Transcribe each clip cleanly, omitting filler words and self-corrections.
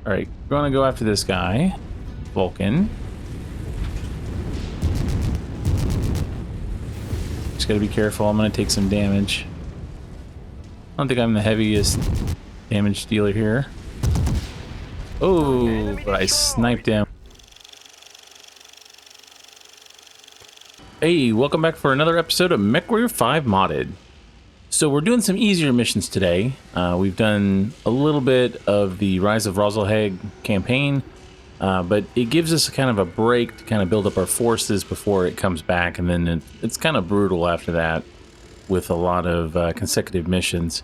Alright, we're gonna go after this guy, Vulcan. Just gotta be careful, I'm gonna take some damage. I don't think I'm the heaviest damage dealer here. Oh, but I sniped him. Hey, welcome back for another episode of MechWarrior 5 Modded. So we're doing some easier missions today. We've done a little bit of the Rise of RASALHAGUE campaign, but it gives us kind of a break to kind of build up our forces before it comes back, and then it's kind of brutal after that with a lot of consecutive missions.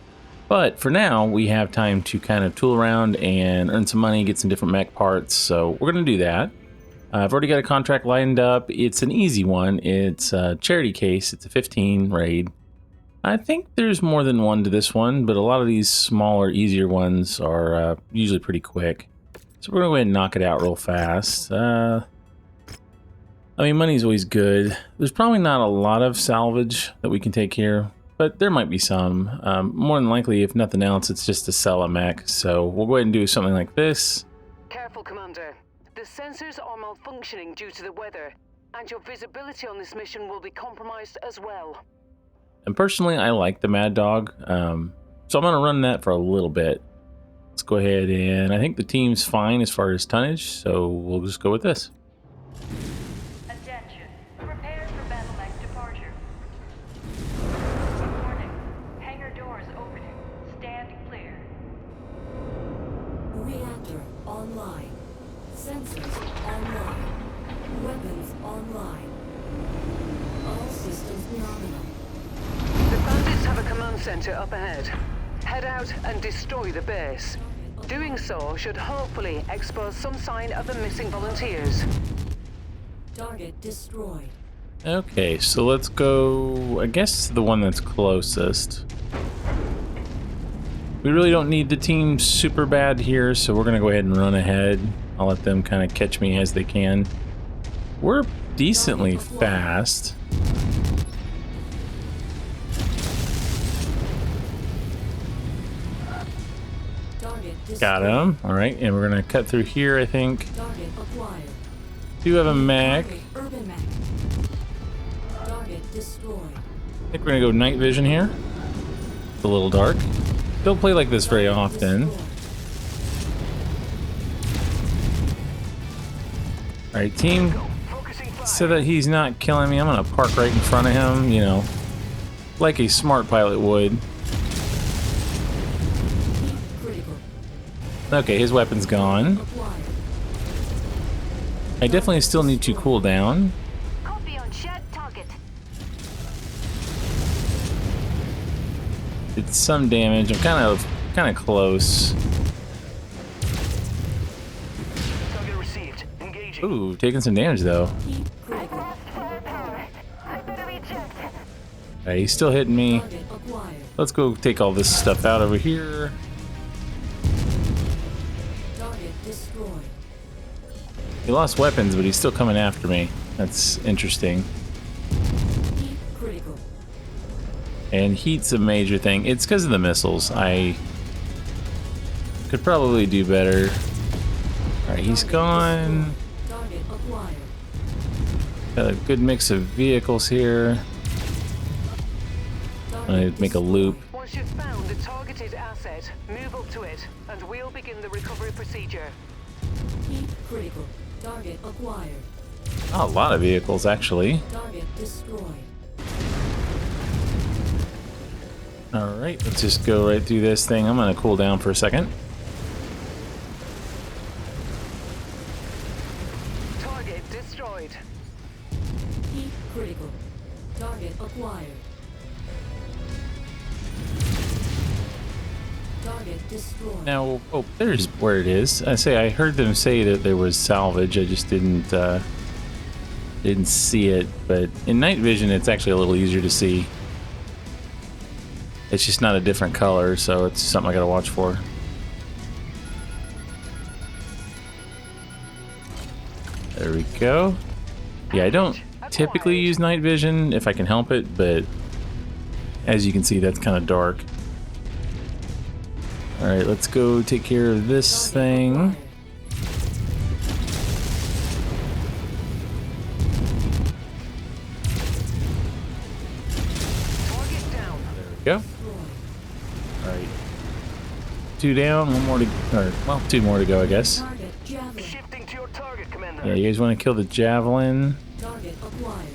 But for now, we have time to kind of tool around and earn some money, get some different mech parts, so we're going to do that. I've already got a contract lined up. It's an easy one. It's a charity case. It's a 15 raid. I think there's more than one to this one, but a lot of these smaller, easier ones are usually pretty quick. So we're going to go ahead and knock it out real fast. I mean, money's always good. There's probably not a lot of salvage that we can take here, but there might be some. More than likely, if nothing else, it's just to sell a mech. So we'll go ahead and do something like this. Careful, Commander. The sensors are malfunctioning due to the weather, and your visibility on this mission will be compromised as well. And personally, I like the Mad Dog, so I'm going to run that for a little bit. Let's go ahead, and I think the team's fine as far as tonnage, so we'll just go with this. Attention. Prepare for BattleMech departure. Warning. Hangar doors opening. Stand clear. Reactor online. Sensors online. Weapons online. All systems nominal. The bandits have a command center up ahead. Head out and destroy the base. Doing so should hopefully expose some sign of the missing volunteers. Target destroyed. Okay, so let's go, I guess, the one that's closest. We really don't need the team super bad here, so we're going to go ahead and run ahead. I'll let them kind of catch me as they can. We're decently fast. Got him. All right, and we're gonna cut through here. I think. Target acquired. Do have a mech. Urban mech. Target destroyed. I think we're gonna go night vision here. It's a little dark. Don't play like this very often. All right, team. So that he's not killing me, I'm gonna park right in front of him. You know, like a smart pilot would. Okay, his weapon's gone. I definitely still need to cool down. Copy on shared target. Did some damage. I'm kind of close. Target received. Engaging. Ooh, taking some damage though. Alright, he's still hitting me. Let's go take all this stuff out over here. He lost weapons, but he's still coming after me. That's interesting. And heat's a major thing. It's because of the missiles. I could probably do better. Alright, he's gone. Got a good mix of vehicles here. I'm gonna make a loop. Once you've found the targeted asset, move up to it, and we'll begin the recovery procedure. Heat critical. Target acquired. Oh, a lot of vehicles, actually. Target destroyed. Alright, let's just go right through this thing. I'm gonna cool down for a second. Target destroyed. Heat critical. Target acquired. Target destroyed. Now, oh, there's where it is. I heard them say that there was salvage. I just didn't see it. But in night vision, it's actually a little easier to see. It's just not a different color, so it's something I gotta watch for. There we go. Yeah, I don't typically use night vision if I can help it, but as you can see, that's kind of dark. All right, let's go take care of this thing. Target down. Go. All right. 2 down, 1 more to, or well, 2 more to go, I guess. Target javelin. Shifting to your target, Commander. Yeah, you guys want to kill the javelin? Target acquired.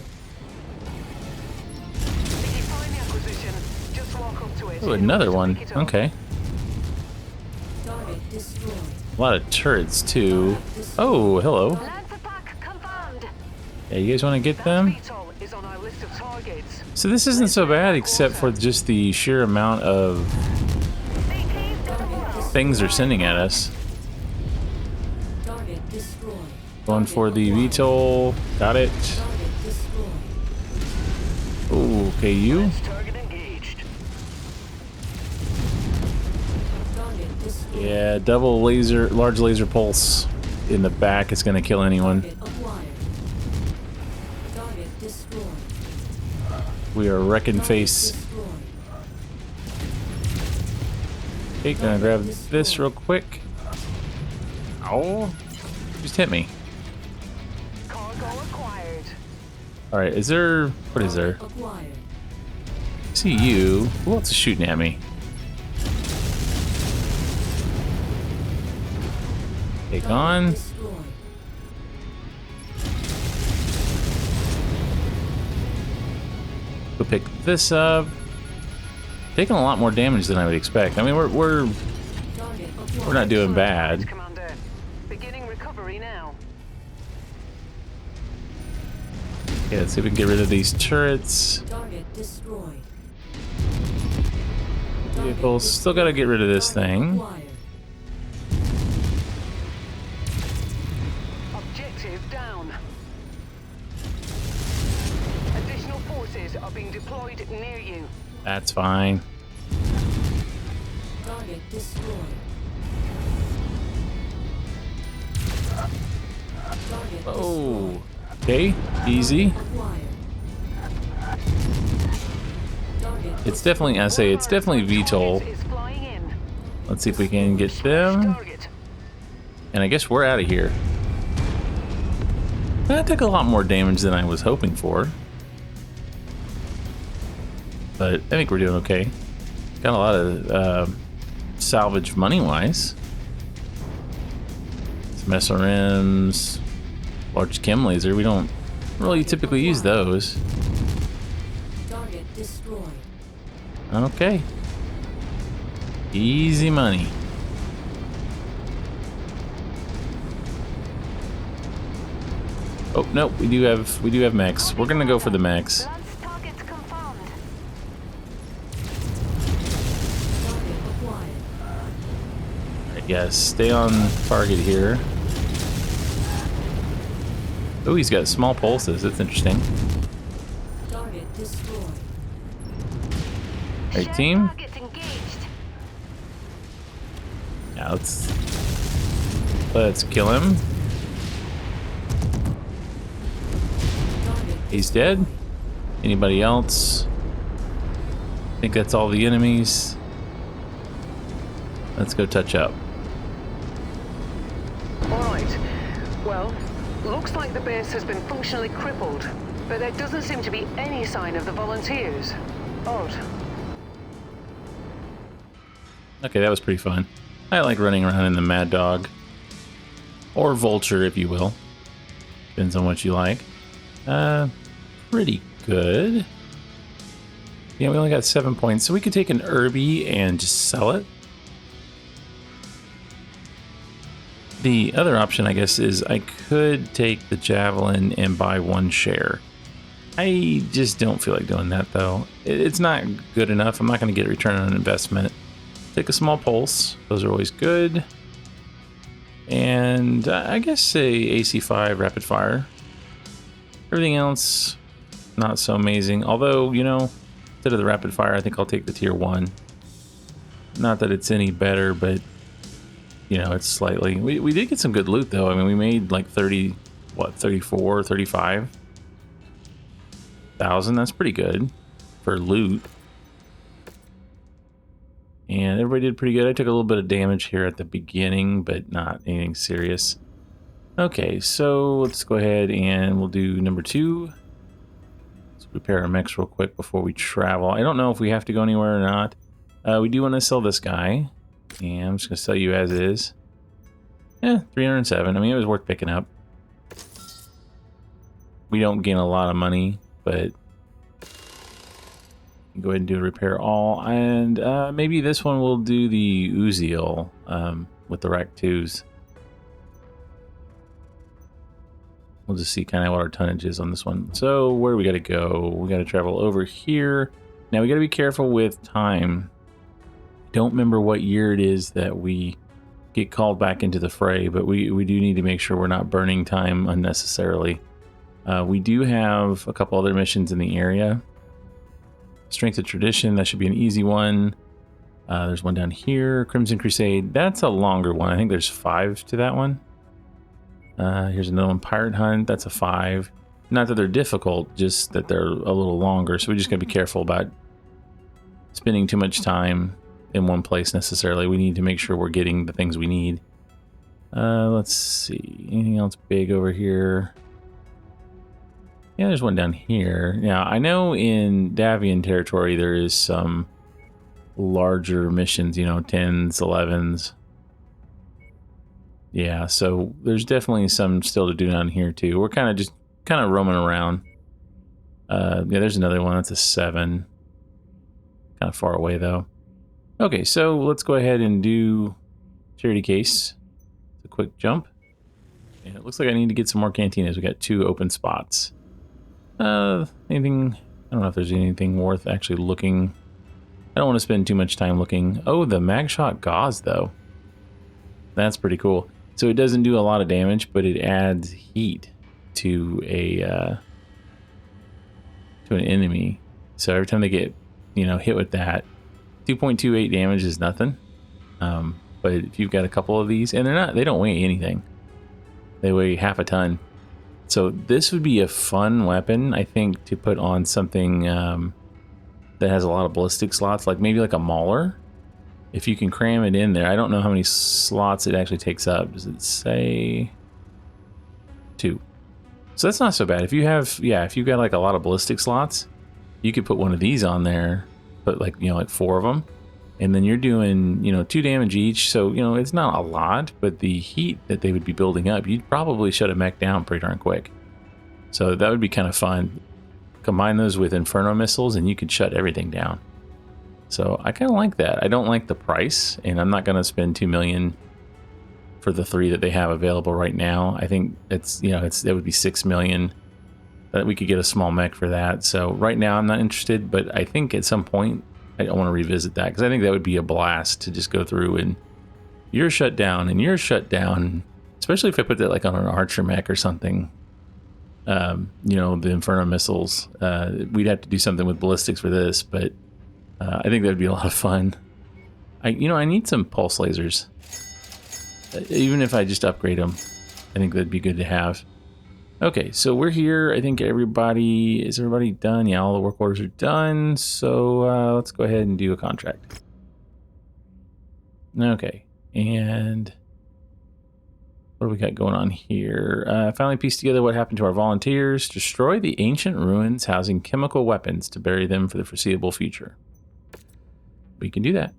If you find the acquisition, just walk up to it. Oh, another one. Pick it up. Okay. Target destroyed. A lot of turrets too. Oh, hello. Lancer pack confirmed. Yeah, you guys want to get That them? VTOL is on our list of targets. So this isn't so bad, except for just the sheer amount of things they're sending at us. Target destroyed. Going for the VTOL. Got it. Target destroyed. Oh, okay, you. Target engaged. Target destroyed. Yeah, double laser, large laser pulse in the back is going to kill anyone. Target acquired. Target destroyed. We are wrecking Target face. destroyed. Okay, gonna grab this real quick. Ow. Just hit me. Cargo acquired. Alright, is there... What is there? Acquired. See you. Who else is shooting at me? Take on. Destroyed. Go pick this up. Taking a lot more damage than I would expect. I mean, we're Target acquired. not doing bad. Commander. Beginning recovery now. Yeah, let's see if we can get rid of these turrets. Target destroyed. Vehicles. Still gotta get rid of this thing. Acquired. Objective down. Additional forces are being deployed near you. That's fine. Target destroyed. Target Oh. Okay, easy. acquired. Target It's definitely, I say, it's definitely VTOL. Target is flying in. Let's see if we can get them. Target. And I guess we're out of here. That took a lot more damage than I was hoping for. But I think we're doing okay. Got a lot of salvage money-wise. Some SRMs, large chem laser. We don't really typically use those. Target destroyed. Okay. Easy money. Oh no, we do have mechs. We're gonna go for the mechs. Lance target confirmed. Target acquired. Alright, yes, stay on target here. Oh, he's got small pulses. That's interesting. Target destroyed. Alright, Shared team. target engaged. Yeah, let's kill him. Target He's dead. Anybody else? I think that's all the enemies. Let's go touch up. Alright. Well, looks like the base has been functionally crippled, but there doesn't seem to be any sign of the volunteers. Odd. Okay, that was pretty fun. I like running around in the Mad Dog. Or Vulture, if you will. Depends on what you like. Pretty good. Yeah, we only got 7 points, so we could take an Irby and just sell it. The other option, I guess, is I could take the Javelin and buy 1 share. I just don't feel like doing that, though. It's not good enough. I'm not going to get a return on investment. Take a small pulse. Those are always good. And I guess a AC5 rapid fire. Everything else, not so amazing. Although, you know, instead of the rapid fire, I think I'll take the tier 1. Not that it's any better, but, you know, it's slightly. We did get some good loot, though. I mean, we made like 30, what, 34, 35,000. That's pretty good for loot. And everybody did pretty good. I took a little bit of damage here at the beginning, but not anything serious. Okay, so let's go ahead and we'll do number 2. Let's repair our mechs real quick before we travel. I don't know if we have to go anywhere or not. We do want to sell this guy. And I'm just going to sell you as is. Yeah, 307. I mean, it was worth picking up. We don't gain a lot of money, but go ahead and do a repair all. And maybe this one will do the Uziel with the Rack 2s. We'll just see kind of what our tonnage is on this one. So where do we got to go? We got to travel over here. Now we got to be careful with time. Don't remember what year it is that we get called back into the fray, but we do need to make sure we're not burning time unnecessarily. We do have a couple other missions in the area. Strength of Tradition, that should be an easy one. There's one down here. Crimson Crusade, that's a longer one. I think there's 5 to that one. Here's another one, Pirate Hunt, that's a 5. Not that they're difficult, just that they're a little longer, so we just gotta be careful about spending too much time in one place necessarily. We need to make sure we're getting the things we need. Let's see, anything else big over here? Yeah, there's one down here. Now, I know in Davian territory there is some larger missions, you know, 10s, 11s. Yeah, so there's definitely some still to do down here too. We're kind of roaming around. Yeah, there's another one. That's a 7. Kind of far away though. Okay, so let's go ahead and do charity case. It's a quick jump. And it looks like I need to get some more cantinas. We got 2 open spots. Anything? I don't know if there's anything worth actually looking. I don't want to spend too much time looking. Oh, the mag shot gauze though. That's pretty cool. So it doesn't do a lot of damage, but it adds heat to an enemy. So every time they get, you know, hit with that, 2.28 damage is nothing. But if you've got a couple of these, and they don't weigh anything. They weigh half a ton. So this would be a fun weapon, I think, to put on something that has a lot of ballistic slots, like maybe like a Mauler. If you can cram it in there. I don't know how many slots it actually takes up. Does it say 2? So that's not so bad. If you have, yeah, if you've got like a lot of ballistic slots, you could put one of these on there, put like, you know, like 4 of them. And then you're doing, you know, 2 damage each. So, you know, it's not a lot, but the heat that they would be building up, you'd probably shut a mech down pretty darn quick. So that would be kind of fun. Combine those with Inferno missiles and you could shut everything down. So I kind of like that. I don't like the price, and I'm not going to spend 2 million for the 3 that they have available right now. I think it's, you know, it would be 6 million that we could get a small mech for that. So right now I'm not interested, but I think at some point I want to revisit that, because I think that would be a blast to just go through and you're shut down and you're shut down, especially if I put that like on an archer mech or something. You know, the Inferno missiles, we'd have to do something with ballistics for this, but I think that would be a lot of fun. I need some pulse lasers. Even if I just upgrade them, I think that'd be good to have. Okay, so we're here. I think is everybody done? Yeah, all the work orders are done. So let's go ahead and do a contract. Okay, and what do we got going on here? Finally pieced together what happened to our volunteers. Destroy the ancient ruins housing chemical weapons to bury them for the foreseeable future. We can do that.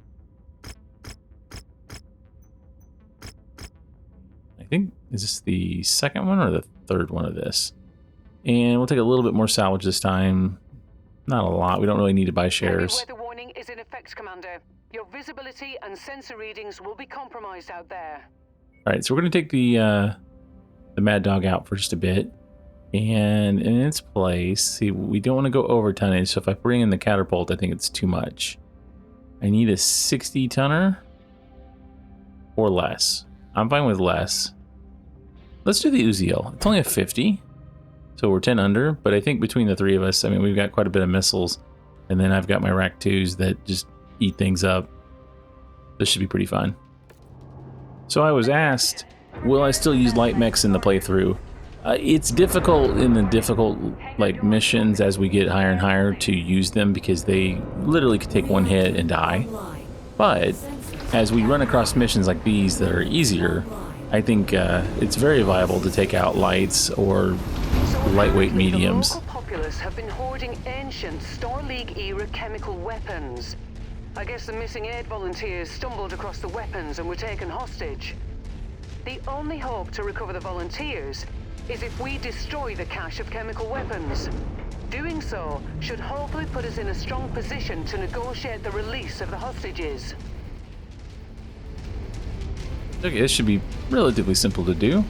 I think, is this the second one or the third one of this? And we'll take a little bit more salvage this time. Not a lot. We don't really need to buy shares. Heavy weather warning is in effect, Commander. Your visibility and sensor readings will be compromised out there. All right, so we're going to take the Mad Dog out for just a bit. And in its place, see, we don't want to go over tonnage. So if I bring in the catapult, I think it's too much. I need a 60 tonner or less. I'm fine with less. Let's do the Uziel. It's only a 50, so we're 10 under, but I think between the 3 of us, I mean, we've got quite a bit of missiles, and then I've got my Rack 2s that just eat things up. This should be pretty fun. So I was asked, will I still use light mechs in the playthrough? It's difficult in the difficult like missions as we get higher and higher to use them, because they literally could take one hit and die. But as we run across missions like these that are easier, I think it's very viable to take out lights or lightweight Apparently, mediums. The local populace have been hoarding ancient Star League era chemical weapons. I guess the missing aid volunteers stumbled across the weapons and were taken hostage. The only hope to recover the volunteers is if we destroy the cache of chemical weapons. Doing so should hopefully put us in a strong position to negotiate the release of the hostages. Okay, this should be relatively simple to do.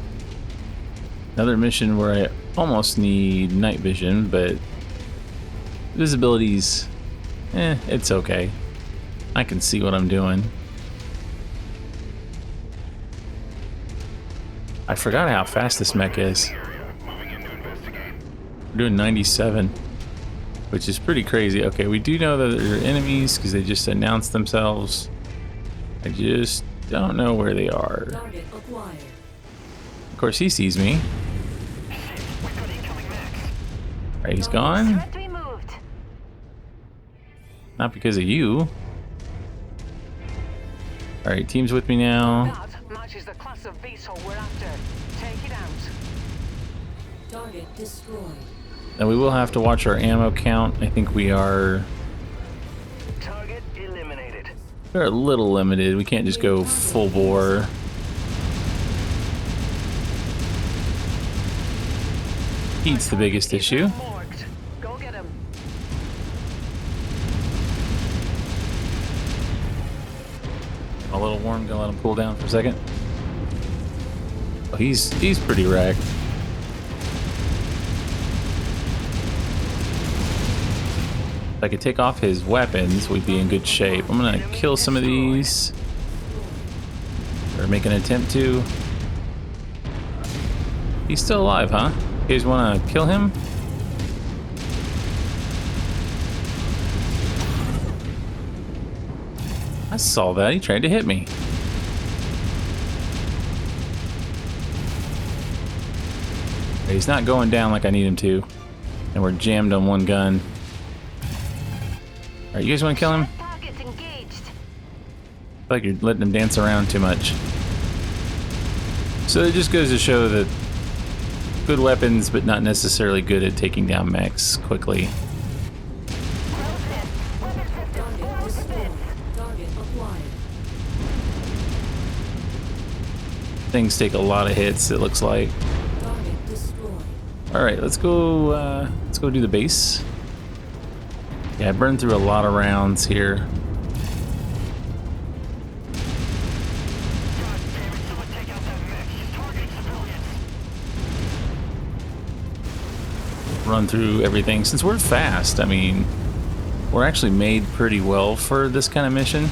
Another mission where I almost need night vision, but visibility's, it's okay. I can see what I'm doing. I forgot how fast this mech is. We're doing 97, which is pretty crazy. Okay, we do know that there are enemies because they just announced themselves. I just don't know where they are. Target acquired. Of course, he sees me. Alright, he's gone. Threat to be moved. Not because of you. Alright, team's with me now. That matches the class of VTOL we're after. Take it out. Target destroyed. And we will have to watch our ammo count. I think we are... Target eliminated. We're a little limited. We can't just go full bore. Heat's the biggest issue. Marked. Go get him. A little warm, gonna let him cool down for a second. Oh, he's pretty wrecked. If I could take off his weapons, we'd be in good shape. I'm gonna kill some of these. Or make an attempt to. He's still alive, huh? You guys wanna kill him? I saw that. He tried to hit me. He's not going down like I need him to. And we're jammed on one gun. Alright, you guys want to kill him? Targets engaged. I feel like you're letting him dance around too much. So it just goes to show that good weapons, but not necessarily good at taking down mechs quickly. Target destroyed. Target acquired. Things take a lot of hits, it looks like. Target destroyed. Alright, let's go do the base. Yeah, I burned through a lot of rounds here. Run through everything. Since we're fast, I mean, we're actually made pretty well for this kind of mission.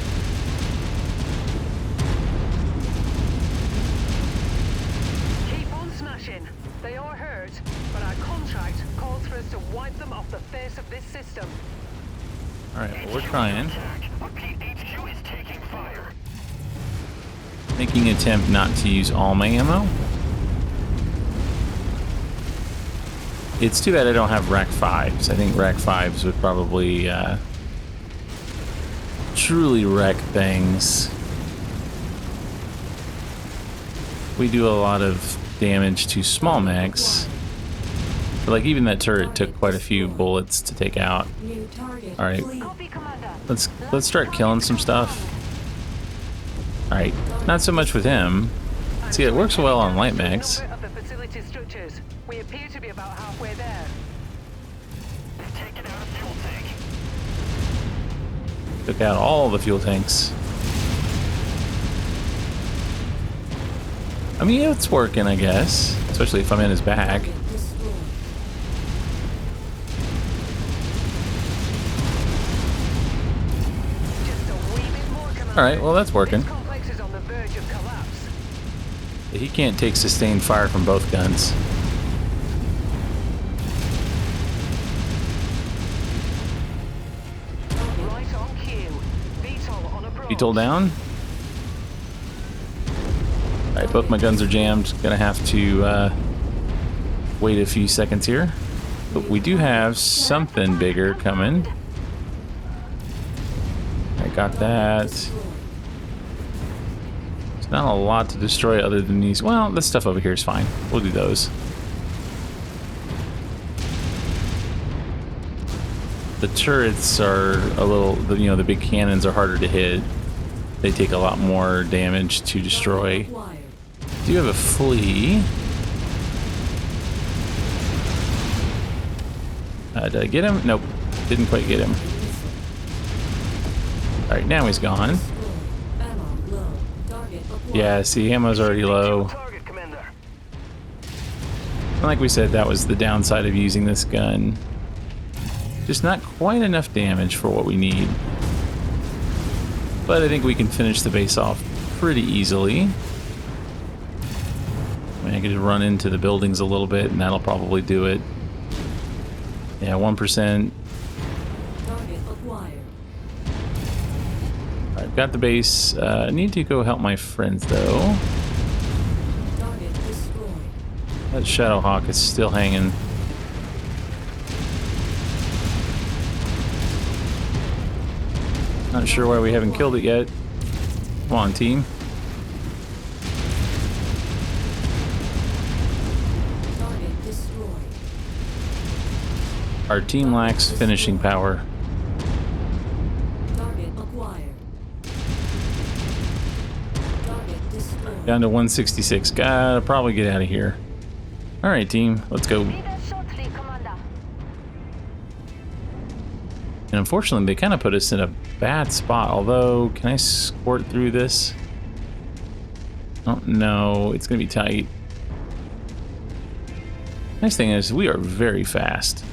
Keep on smashing. They are hurt, but our contract calls for us to wipe them off the face of this system. Alright, well, we're trying. Making an attempt not to use all my ammo. It's too bad I don't have rack 5s. I think rack 5s would probably truly wreck things. We do a lot of damage to small mechs. But like even that turret took quite a few bullets to take out. New target. Alright, clear. Copy, Commander. let's start killing some stuff. Alright, not so much with him. See, it works well on light mechs. Of the facility structures. We appear to be about halfway there. Took out all the fuel tanks. I mean, it's working, I guess. Especially if I'm in his back. Target destroyed. Just a wee bit more, Commander. Alright, well, that's working. This complex is on the verge of collapse. He can't take sustained fire from both guns. Right on cue. VTOL on approach. VTOL down. Alright, both my guns are jammed. Gonna have to wait a few seconds here. But we do have something bigger coming. I got that. Destroyed. Not a lot to destroy other than these. Well, this stuff over here is fine. We'll do those. The turrets are a little, you know, the big cannons are harder to hit. They take a lot more damage to destroy. Do you have a flea? Did I get him? Nope. Didn't quite get him. Alright, now he's gone. Yeah, see, ammo's already low. And like we said, that was the downside of using this gun. Just not quite enough damage for what we need. But I think we can finish the base off pretty easily. I mean, I could just run into the buildings a little bit, and that'll probably do it. Yeah, 1%. I've got the base. I need to go help my friends, though. That Shadowhawk is still hanging. Not sure why we haven't killed it yet. Come on, team. Our team lacks finishing power. Down to 166. Gotta probably get out of here. Alright, team. Let's go. And unfortunately, they kind of put us in a bad spot. Although, can I squirt through this? Oh, no. It's going to be tight. Nice thing is, we are very fast.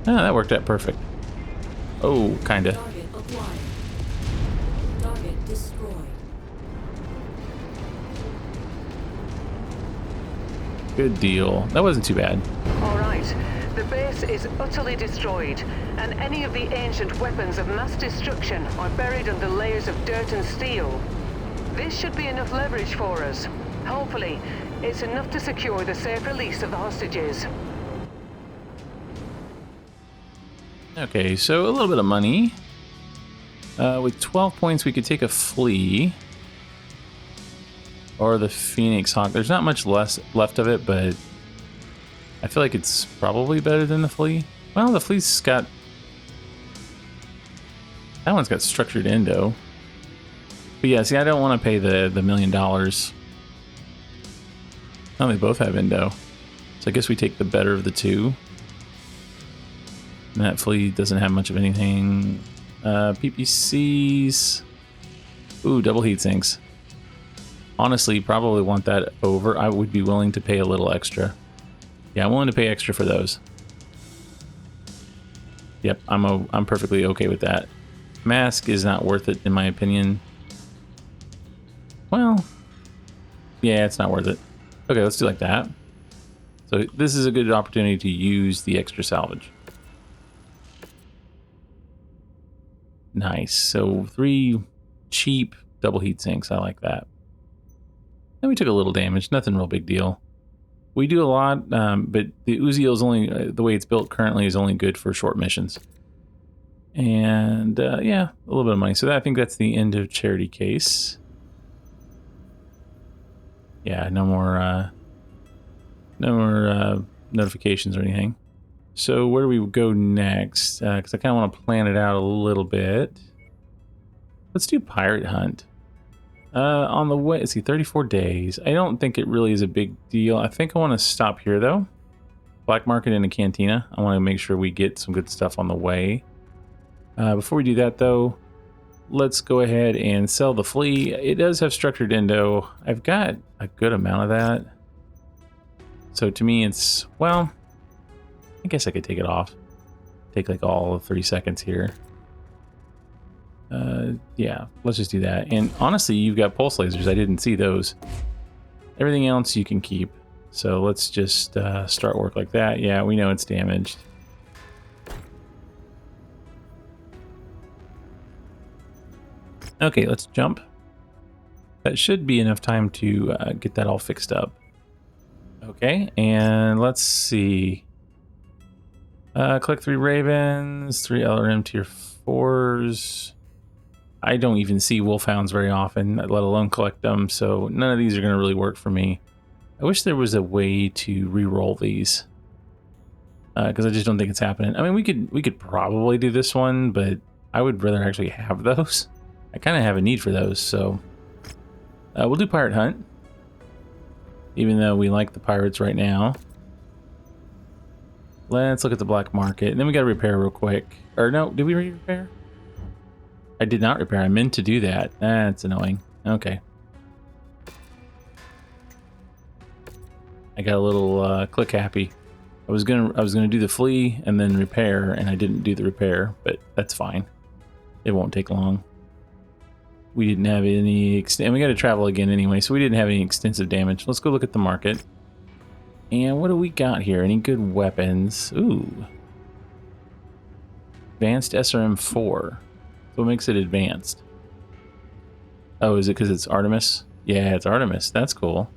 Ah, that worked out perfect. Oh, kinda. Good deal. That wasn't too bad. All right. The base is utterly destroyed, and any of the ancient weapons of mass destruction are buried under layers of dirt and steel. This should be enough leverage for us. Hopefully, it's enough to secure the safe release of the hostages. Okay, so a little bit of money. With 12 points, we could take a flea. Or the Phoenix Hawk. There's not much left of it, but I feel like it's probably better than the flea. Well, the flea's got... That one's got structured endo. But yeah, see, I don't want to pay the $1 million. Oh, they both have endo. So I guess we take the better of the two. And that flea doesn't have much of anything. PPCs. Ooh, double heat sinks. Honestly, probably want that over. I would be willing to pay a little extra. Yeah, I'm willing to pay extra for those. Yep, I'm perfectly okay with that. Mask is not worth it, in my opinion. Well, yeah, it's not worth it. Okay, let's do like that. So this is a good opportunity to use the extra salvage. Nice. So 3 cheap double heat sinks. I like that. And we took a little damage. Nothing real big deal. We do a lot, but the Uzi is only, the way it's built currently is only good for short missions. And yeah, a little bit of money. So I think that's the end of charity case. Yeah, no more notifications or anything. So where do we go next? Because I kind of want to plan it out a little bit. Let's do Pirate Hunt. On the way, let's see, 34 days. I don't think it really is a big deal. I think I want to stop here, though. Black Market in a cantina. I want to make sure we get some good stuff on the way. Before we do that, though, let's go ahead and sell the flea. It does have structured endo. I've got a good amount of that. So to me, it's, well, I guess I could take it off. Take like all of 30 seconds here. Yeah, let's just do that. And honestly, you've got pulse lasers. I didn't see those. Everything else you can keep. So let's just start work like that. Yeah, we know it's damaged. Okay, let's jump. That should be enough time to get that all fixed up. Okay, and let's see. Click 3 Ravens, 3 LRM tier 4s. I don't even see wolfhounds very often, let alone collect them, so none of these are going to really work for me. I wish there was a way to re-roll these, because I just don't think it's happening. I mean, we could probably do this one, but I would rather actually have those. I kind of have a need for those, so we'll do Pirate Hunt, even though we like the pirates right now. Let's look at the black market, and then we got to repair real quick. Or no, did we repair? I did not repair. I meant to do that. That's annoying. Okay. I got a little click happy. I was gonna do the flee and then repair, and I didn't do the repair, but that's fine. It won't take long. We didn't have any and we got to travel again anyway, so we didn't have any extensive damage. Let's go look at the market. And what do we got here? Any good weapons? Ooh. Advanced SRM4. What makes it advanced? Oh, is it because it's Artemis? Yeah, it's Artemis. That's cool.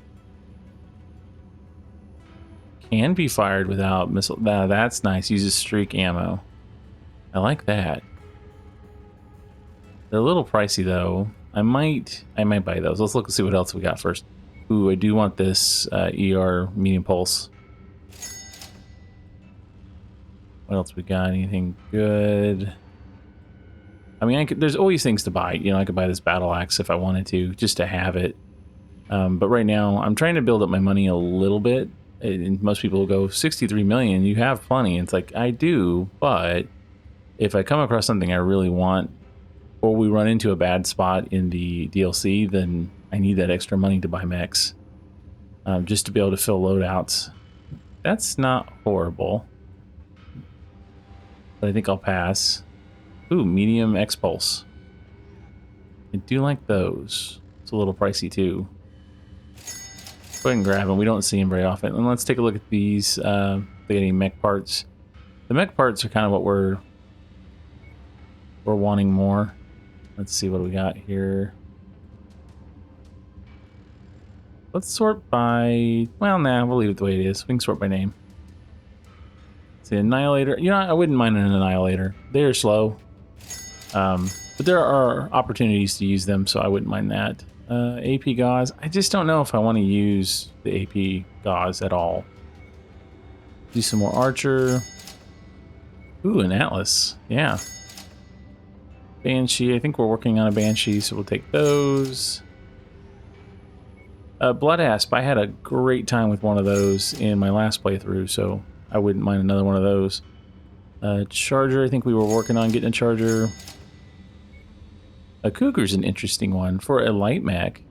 Can be fired without missile. That's nice. Uses streak ammo. I like that. They're a little pricey though. I might buy those. Let's look and see what else we got first. Ooh, I do want this ER medium pulse. What else we got? Anything good? I mean, there's always things to buy. You know, I could buy this battle axe if I wanted to, just to have it. But right now, I'm trying to build up my money a little bit. And most people will go, 63 million, you have plenty. It's like, I do, but if I come across something I really want, or we run into a bad spot in the DLC, then I need that extra money to buy mechs. Just to be able to fill loadouts. That's not horrible. But I think I'll pass. Ooh, medium X-Pulse. I do like those. It's a little pricey too. Go ahead and grab them. We don't see them very often. And let's take a look at these. They got any mech parts. The mech parts are kind of what we're wanting more. Let's see what we got here. Let's sort by... Well, nah, we'll leave it the way it is. We can sort by name. It's the Annihilator. You know, I wouldn't mind an Annihilator. They're slow. But there are opportunities to use them, so I wouldn't mind that. AP gauze. I just don't know if I want to use the AP gauze at all. Do some more archer. Ooh, an Atlas. Yeah. Banshee. I think we're working on a Banshee, so we'll take those. Blood Asp. I had a great time with one of those in my last playthrough, so I wouldn't mind another one of those. Charger. I think we were working on getting a Charger. A Cougar's an interesting one for a light mech.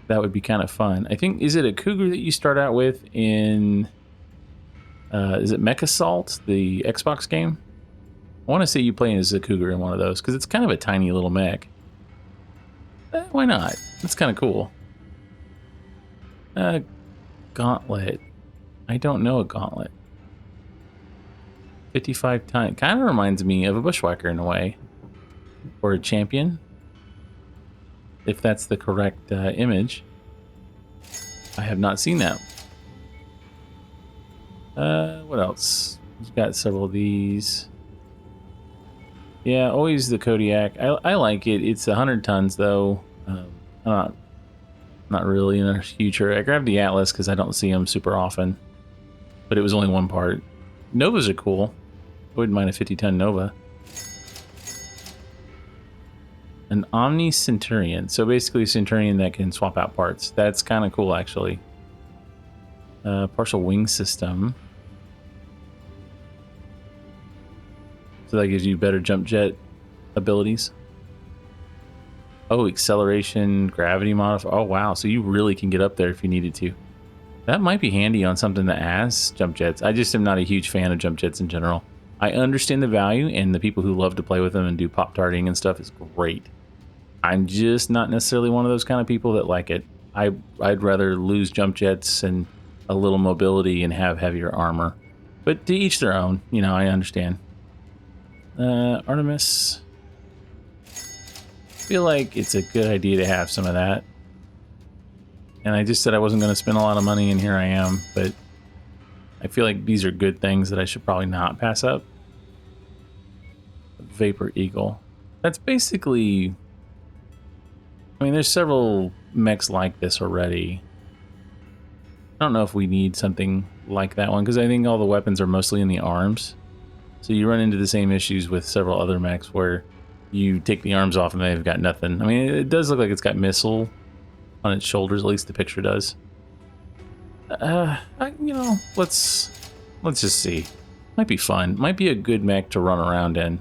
That would be kind of fun. I think, is it a Cougar that you start out with in, is it Mech Assault, the Xbox game? I want to say you play as a Cougar in one of those, because it's kind of a tiny little mech. Why not? That's kind of cool. Gauntlet. I don't know a Gauntlet. 55 times. Kind of reminds me of a Bushwhacker in a way. Or a Champion. If that's the correct image. I have not seen that. What else? We've got several of these. Yeah, always the Kodiak. I like it. It's 100 tons though. I'm not really in a huge hurry. I grabbed the Atlas because I don't see them super often. But it was only one part. Novas are cool. I wouldn't mind a 50-ton Nova. An Omni Centurion. So basically a Centurion that can swap out parts. That's kind of cool, actually. Partial wing system. So that gives you better jump jet abilities. Oh, acceleration, gravity modifier. Oh, wow. So you really can get up there if you needed to. That might be handy on something that has jump jets. I just am not a huge fan of jump jets in general. I understand the value, and the people who love to play with them and do pop-tarting and stuff is great. I'm just not necessarily one of those kind of people that like it. I'd rather lose jump jets and a little mobility and have heavier armor. But to each their own, you know, I understand. Artemis. I feel like it's a good idea to have some of that. And I just said I wasn't going to spend a lot of money, and here I am. But I feel like these are good things that I should probably not pass up. Vapor Eagle. that's basically... I mean, there's several mechs like this already. I don't know if we need something like that one, because I think all the weapons are mostly in the arms. So you run into the same issues with several other mechs where you take the arms off and they've got nothing. I mean, it does look like it's got missile on its shoulders, at least the picture does. You know, let's just see. Might be fun. Might be a good mech to run around in.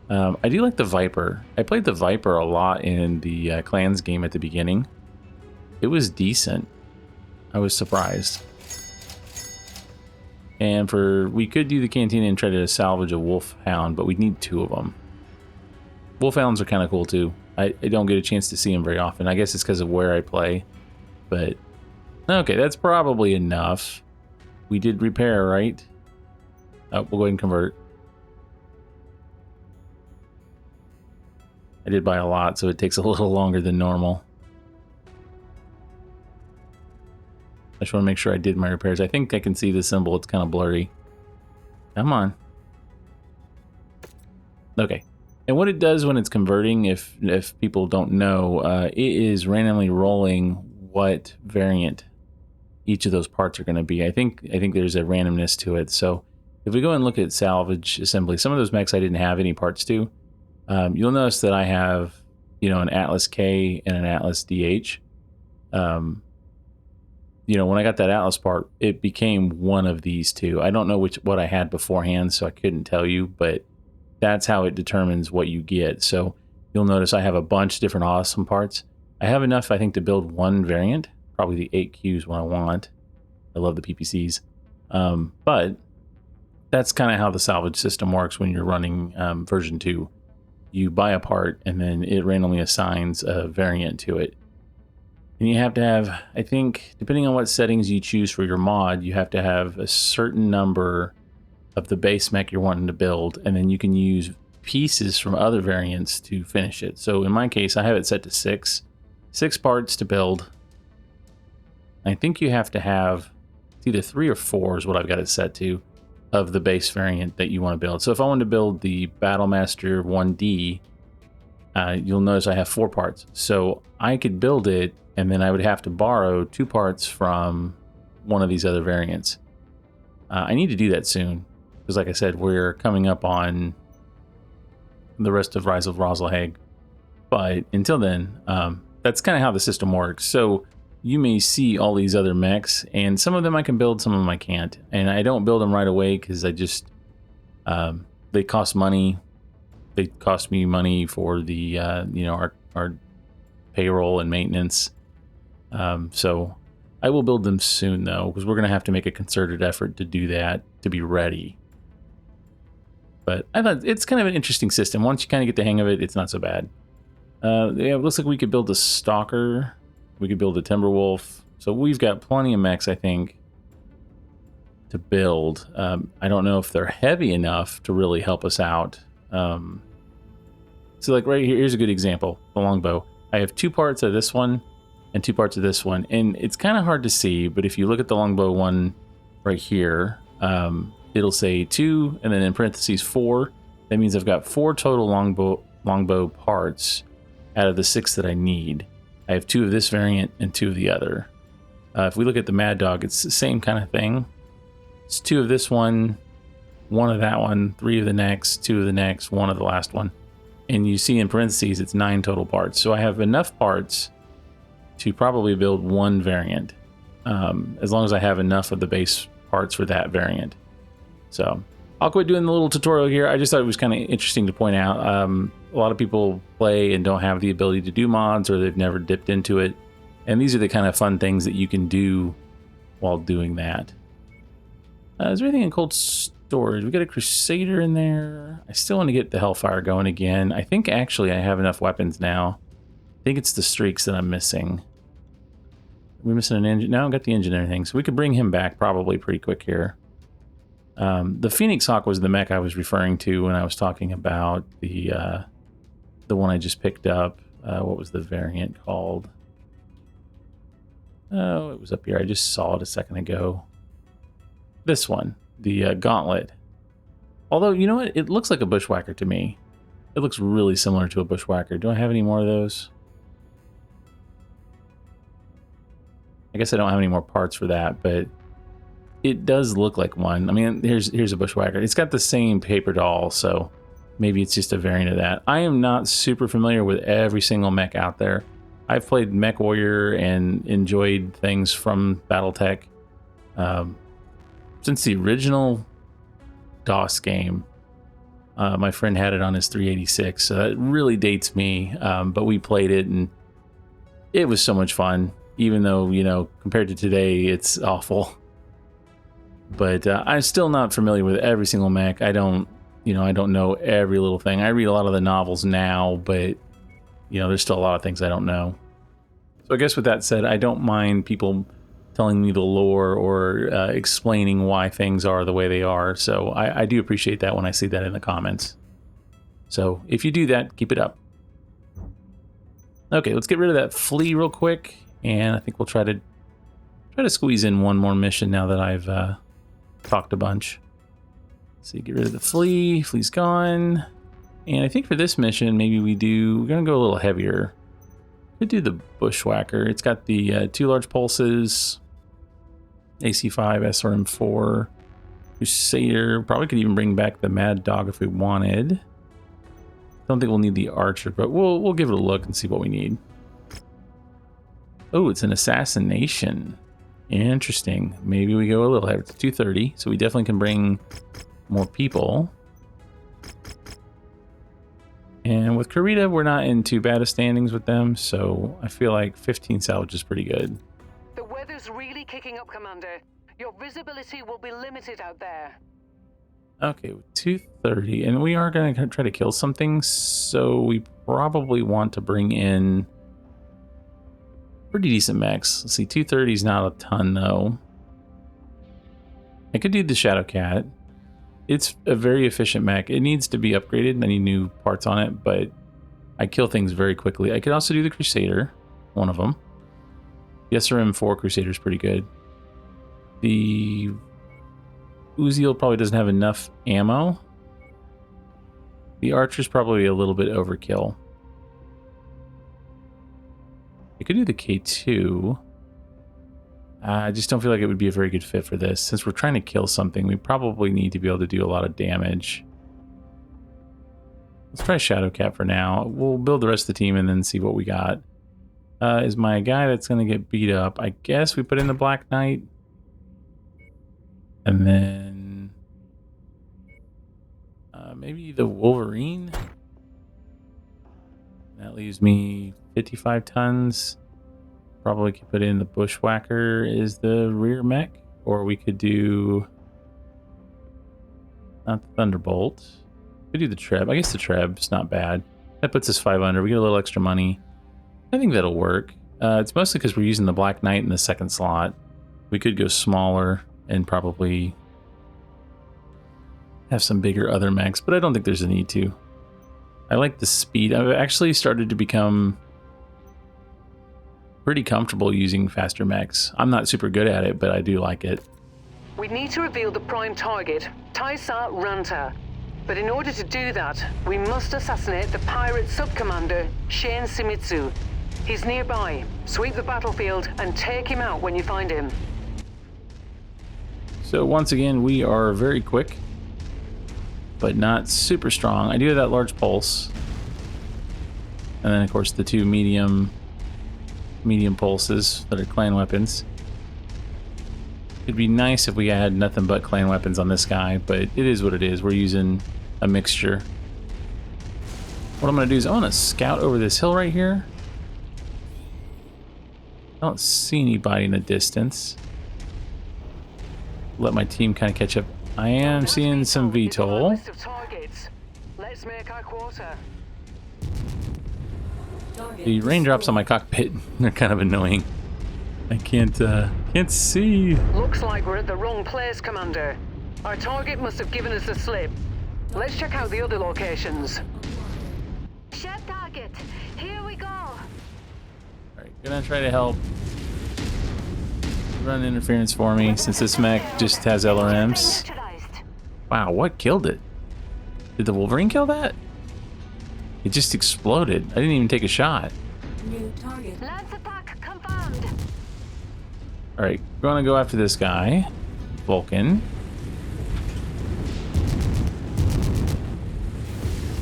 I do like the Viper. I played the Viper a lot in the Clans game at the beginning. It was decent. I was surprised. And we could do the cantina and try to salvage a Wolfhound, but we'd need 2 of them. Wolfhounds are kind of cool too. I don't get a chance to see them very often. I guess it's because of where I play. But, okay, that's probably enough. We did repair, right? Oh, we'll go ahead and convert. I did buy a lot, so it takes a little longer than normal. I just want to make sure I did my repairs. I think I can see the symbol. It's kind of blurry. Come on. Okay. And what it does when it's converting, if people don't know, it is randomly rolling what variant each of those parts are going to be. I think there's a randomness to it. So if we go and look at salvage assembly, some of those mechs I didn't have any parts to. You'll notice that I have, you know, an Atlas K and an Atlas DH. You know, when I got that Atlas part, it became one of these 2. I don't know what I had beforehand, so I couldn't tell you, but that's how it determines what you get. So you'll notice I have a bunch of different awesome parts. I have enough, I think, to build 1 variant, probably the 8Qs when I want. I love the PPCs. But that's kind of how the salvage system works when you're running version 2. You buy a part, and then it randomly assigns a variant to it. And you have to have, I think, depending on what settings you choose for your mod, you have to have a certain number of the base mech you're wanting to build, and then you can use pieces from other variants to finish it. So in my case, I have it set to 6. 6 parts to build. I think you have to have, it's either 3 or 4 is what I've got it set to, of the base variant that you want to build. So if I wanted to build the Battlemaster 1D, you'll notice I have 4 parts. So I could build it, and then I would have to borrow 2 parts from one of these other variants. I need to do that soon, because like I said, we're coming up on the rest of Rise of Rasalhague. But until then, that's kind of how the system works. So you may see all these other mechs, and some of them I can build, some of them I can't. And I don't build them right away because I just, they cost money. They cost me money for the, you know, our payroll and maintenance. So I will build them soon though, because we're going to have to make a concerted effort to do that, to be ready. But I thought it's kind of an interesting system. Once you kind of get the hang of it, it's not so bad. Yeah, it looks like we could build a Stalker. We could build a Timberwolf. So we've got plenty of mechs, I think, to build. I don't know if they're heavy enough to really help us out. So like right here, here's a good example, the longbow. I have 2 parts of this one and 2 parts of this one. And it's kind of hard to see, but if you look at the longbow one right here, it'll say 2 and then in parentheses 4. That means I've got 4 total longbow parts out of the 6 that I need. I have 2 of this variant and 2 of the other. If we look at the Mad Dog, it's the same kind of thing. It's 2 of this one, 1 of that one, 3 of the next, 2 of the next, 1 of the last one. And you see in parentheses, it's 9 total parts. So I have enough parts to probably build 1 variant, as long as I have enough of the base parts for that variant. So I'll quit doing the little tutorial here. I just thought it was kind of interesting to point out. A lot of people play and don't have the ability to do mods, or they've never dipped into it. And these are the kind of fun things that you can do while doing that. Is there anything in cold storage? We got a Crusader in there. I still want to get the Hellfire going again. I think actually I have enough weapons now. I think it's the streaks that I'm missing. We're missing an engine. No, I've got the engine and everything. So we could bring him back probably pretty quick here. The Phoenix Hawk was the mech I was referring to when I was talking about the one I just picked up. What was the variant called? Oh, it was up here. I just saw it a second ago. This one, the Gauntlet. Although, you know what? It looks like a Bushwhacker to me. It looks really similar to a bushwhacker. Do I have any more of those? I guess I don't have any more parts for that, but it does look like one. I mean, here's a bushwhacker. It's got the same paper doll, so maybe it's just a variant of that. I am not super familiar with every single mech out there. I've played MechWarrior and enjoyed things from BattleTech since the original DOS game. My friend had it on his 386, so that really dates me. But we played it, and it was so much fun. Even though, you know, compared to today, it's awful. But I'm still not familiar with every single mech. I don't know every little thing. I read a lot of the novels now, but you know, there's still a lot of things I don't know. So I guess with that said, I don't mind people telling me the lore or explaining why things are the way they are. So I do appreciate that when I see that in the comments. So if you do that, keep it up. Okay, let's get rid of that flea real quick, and I think we'll try to squeeze in one more mission now that I've talked a bunch. So you get rid of the flea. Flea's gone. And I think for this mission, maybe we're gonna go a little heavier. Could do the bushwhacker. It's got the 2 large pulses, AC5, SRM4, Crusader. Probably could even bring back the Mad Dog if we wanted. Don't think we'll need the archer, but we'll give it a look and see what we need. Oh, it's an assassination. Interesting. Maybe we go a little heavier. It's 230, so we definitely can bring more people. And with Karita, we're not in too bad of standings with them, so I feel like 15 salvage is pretty good. The weather's really kicking up, Commander. Your visibility will be limited out there. Okay, with 230, and we are going to try to kill something, so we probably want to bring in pretty decent mechs. Let's see, 230 is not a ton, though. I could do the Shadow Cat. It's a very efficient mech. It needs to be upgraded. I need new parts on it, but I kill things very quickly. I could also do the Crusader, one of them. The SRM4 Crusader is pretty good. The Uziel probably doesn't have enough ammo. The Archer's probably a little bit overkill. I could do the K2. I just don't feel like it would be a very good fit for this. Since we're trying to kill something, we probably need to be able to do a lot of damage. Let's try Shadow Cat for now. We'll build the rest of the team and then see what we got. Is my guy that's going to get beat up. I guess we put in the Black Knight. And then maybe the Wolverine. That leaves me 55 tons. Probably could put in the Bushwhacker is the rear mech, or we could do not the Thunderbolt. We could do the Treb. I guess the Treb's not bad. That puts us 500. We get a little extra money. I think that'll work. It's mostly because we're using the Black Knight in the second slot. We could go smaller and probably have some bigger other mechs, but I don't think there's a need to. I like the speed. I've actually started to become pretty comfortable using faster mechs. I'm not super good at it, but I do like it. We need to reveal the prime target, Taisa Ranta. But in order to do that, we must assassinate the pirate sub-commander, Shane Simitsu. He's nearby. Sweep the battlefield and take him out when you find him. So once again, we are very quick, but not super strong. I do have that large pulse. And then of course the 2 medium pulses that are clan weapons. It'd be nice if we had nothing but clan weapons on this guy, but it is what it is. We're using a mixture. What I'm going to do is I want to scout over this hill right here. I don't see anybody in the distance. Let my team kind of catch up. I am seeing some VTOL. Let's make our quarter. The raindrops on my cockpit, they're kind of annoying. I can't see. Looks like we're at the wrong place, Commander. Our target must have given us the slip. Let's check out the other locations. Shut target. Here we go. Alright, gonna try to help run interference for me since this mech just has LRMs. Wow, what killed it? Did the Wolverine kill that? It just exploded. I didn't even take a shot. New target. Lance attack confirmed. Alright, we're gonna go after this guy. Vulcan.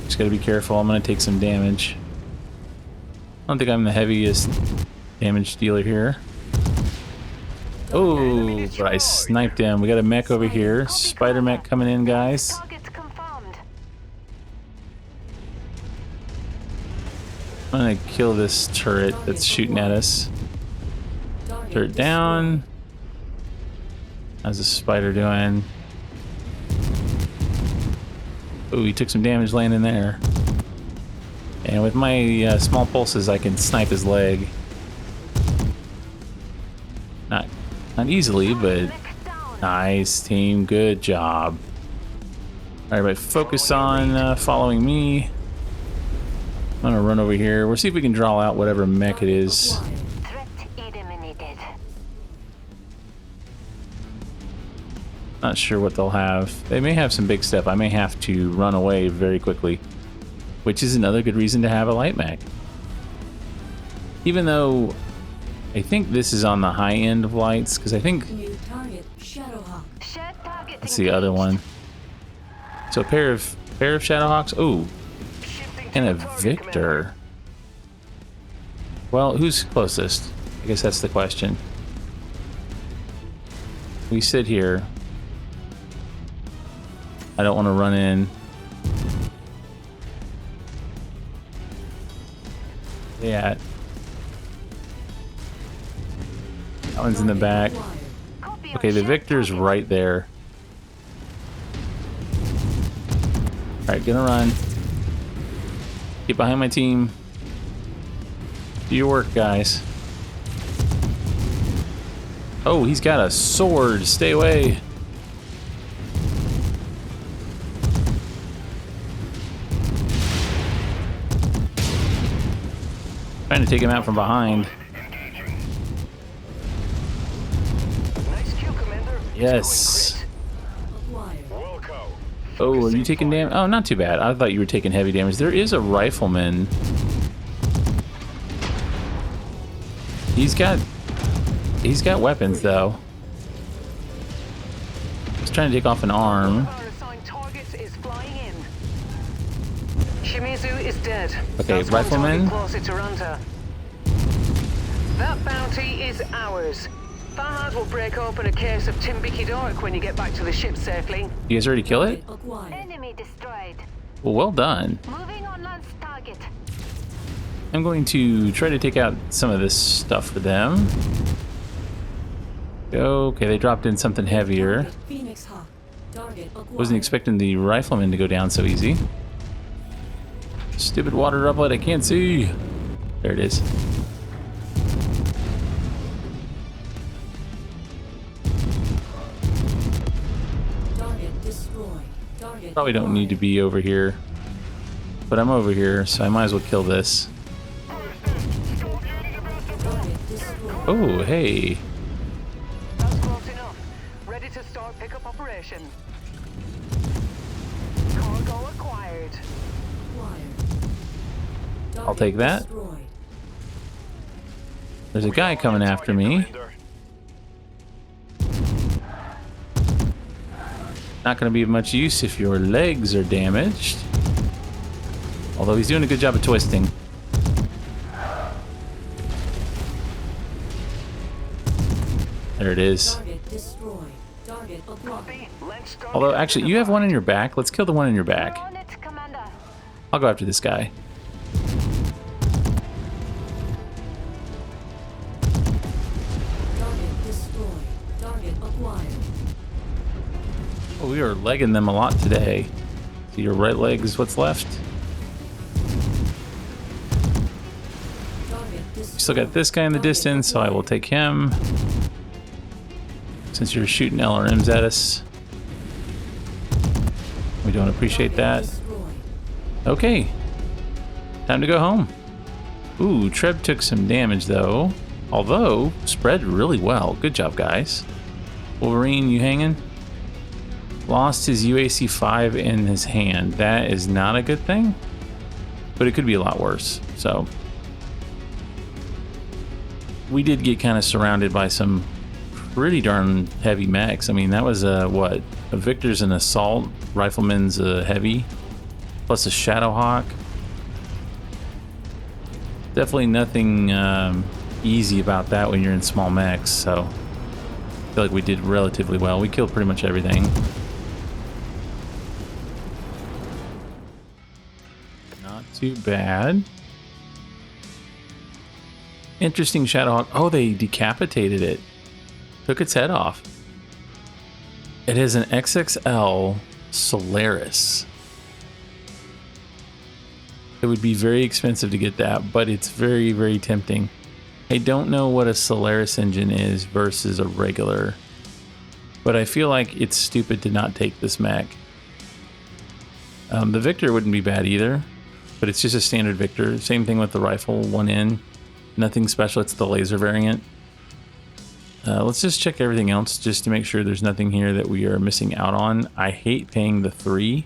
Just gotta be careful. I'm gonna take some damage. I don't think I'm the heaviest damage dealer here. Oh, but I sniped him. We got a mech over here. Spider mech coming in, guys. Target confirmed. I'm gonna kill this turret that's shooting at us. Turret down. How's the spider doing? Oh, he took some damage landing there. And with my small pulses, I can snipe his leg. Not easily, but nice team, good job. All right, but focus on following me. I'm gonna run over here. We'll see if we can draw out whatever mech it is. Threat eliminated. Not sure what they'll have. They may have some big stuff. I may have to run away very quickly, which is another good reason to have a light mech. Even though I think this is on the high end of lights, because I think New target. Shadowhawk. Shared target. that's the other one. So a pair of Shadowhawks. Oh, and a Victor. Well, who's closest? I guess that's the question. We sit here. I don't want to run in. Yeah. That one's in the back. Okay, the Victor's right there. Alright, gonna run. Get behind my team. Do your work, guys. Oh, he's got a sword. Stay away. Trying to take him out from behind. Nice kill, Commander. Yes. Acquired. Oh, are you taking damage? Oh, not too bad. I thought you were taking heavy damage. There is a rifleman. He's got weapons though. He's trying to take off an arm. Our assigned target is flying in. Shimizu is dead. Okay, That's one rifleman. target closer to Ranta. That bounty is ours. Fahad will break open a case of Timbiki Dork when you get back to the ship safely. You guys already kill it? Acquired. Enemy destroyed. Well done. Moving on Lance target. I'm going to try to take out some of this stuff for them. Okay, they dropped in something heavier. Target Phoenix Hawk. Target acquired. Wasn't expecting the rifleman to go down so easy. Stupid water droplet, I can't see. There it is. Target destroyed. Target Probably don't need to be over here. But I'm over here, so I might as well kill this. Target destroyed. Oh, hey. That's close enough. Ready to start pickup operation. Cargo acquired. Acquired. I'll take that. Destroyed. There's a guy coming after me. Not going to be of much use if your legs are damaged. Although he's doing a good job of twisting. There it is. Target destroyed. Target acquired. Let's start. Although, actually, you have one in your back. Let's kill the one in your We're back. on it, Commander. I'll go after this guy. Target destroyed. Target acquired. Oh, we are legging them a lot today. So your right leg is what's left. Target destroyed. Still got this guy in the distance, so I will take him. Since you're shooting LRMs at us. We don't appreciate that. Destroyed. Okay. Time to go home. Ooh, Treb took some damage though. Although, spread really well. Good job, guys. Wolverine, you hanging? Lost his UAC 5 in his hand. That is not a good thing. but it could be a lot worse. So we did get kind of surrounded by some pretty darn heavy mechs. I mean, that was what? A Victor's an assault, Rifleman's a heavy, plus a Shadowhawk. Definitely nothing easy about that when you're in small mechs, so I feel like we did relatively well. We killed pretty much everything. Not too bad. Interesting Shadowhawk. Oh, they decapitated it. Took its head off. It is an XXL Solaris. It would be very expensive to get that, but it's very, very tempting. I don't know what a Solaris engine is versus a regular, but I feel like it's stupid to not take this mech. The Victor wouldn't be bad either, but it's just a standard Victor. Same thing with the rifle, 1N. Nothing special, it's the laser variant. Let's just check everything else just to make sure there's nothing here that we are missing out on. I hate paying the 3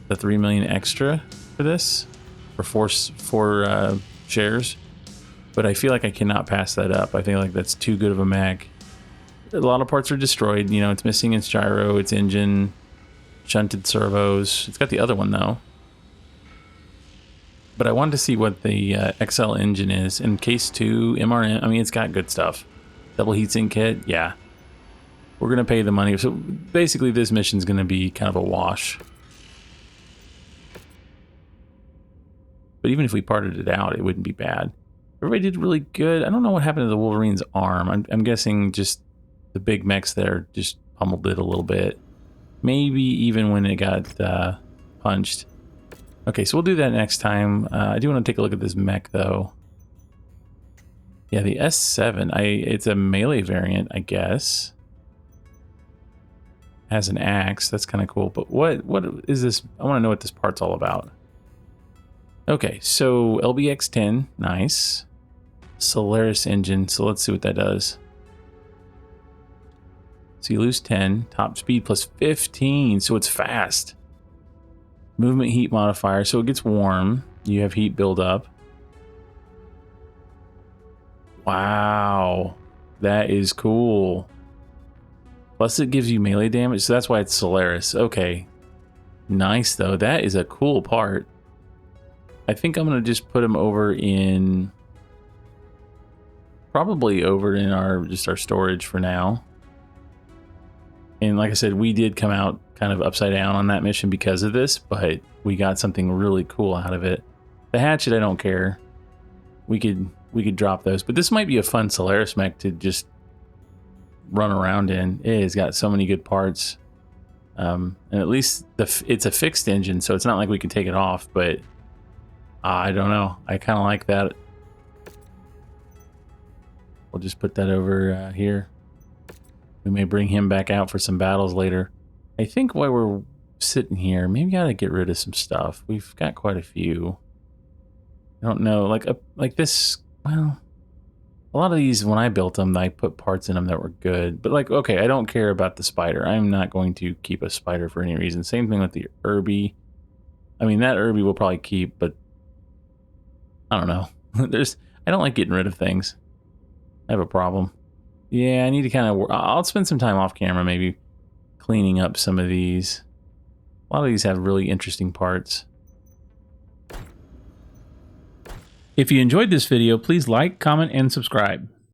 million extra for this, for four shares, but I feel like I cannot pass that up. I feel like that's too good of a mech. A lot of parts are destroyed. You know, it's missing its gyro, its engine, shunted servos. It's got the other one though. But I wanted to see what the XL engine is. In case 2, MRM, I mean, it's got good stuff. Double heatsink kit, yeah. We're going to pay the money. So basically this mission's going to be kind of a wash. But even if we parted it out, it wouldn't be bad. Everybody did really good. I don't know what happened to the Wolverine's arm. I'm guessing just the big mechs there just pummeled it a little bit. Maybe even when it got punched. Okay, so we'll do that next time. I do want to take a look at this mech, though. Yeah, the S7. It's a melee variant, I guess. Has an axe. That's kind of cool. But what is this? I want to know what this part's all about. Okay, so LBX-10. Nice. Solaris engine. So let's see what that does. So you lose 10. Top speed plus 15. So it's fast. Movement heat modifier, so it gets warm. You have heat buildup. Wow, that is cool. Plus it gives you melee damage, so that's why it's Solaris. Okay, nice though. That is a cool part. I think I'm gonna just put him over in, probably over in our storage for now. And like I said, we did come out kind of upside down on that mission because of this, but we got something really cool out of it. The hatchet, I don't care. We could drop those, but this might be a fun Solaris mech to just run around in. It has got so many good parts, and at least it's a fixed engine, so it's not like we can take it off. But I don't know. I kind of like that. We'll just put that over here. We may bring him back out for some battles later. I think while we're sitting here, maybe I gotta get rid of some stuff. We've got quite a few. I don't know, like this. Well, a lot of these, when I built them, I put parts in them that were good. But like, okay, I don't care about the spider. I'm not going to keep a spider for any reason. Same thing with the Irby. I mean, that Irby we'll probably keep, but I don't know. I don't like getting rid of things. I have a problem. Yeah, I need to kind of. I'll spend some time off camera, maybe cleaning up some of these. A lot of these have really interesting parts. If you enjoyed this video, please like, comment, and subscribe.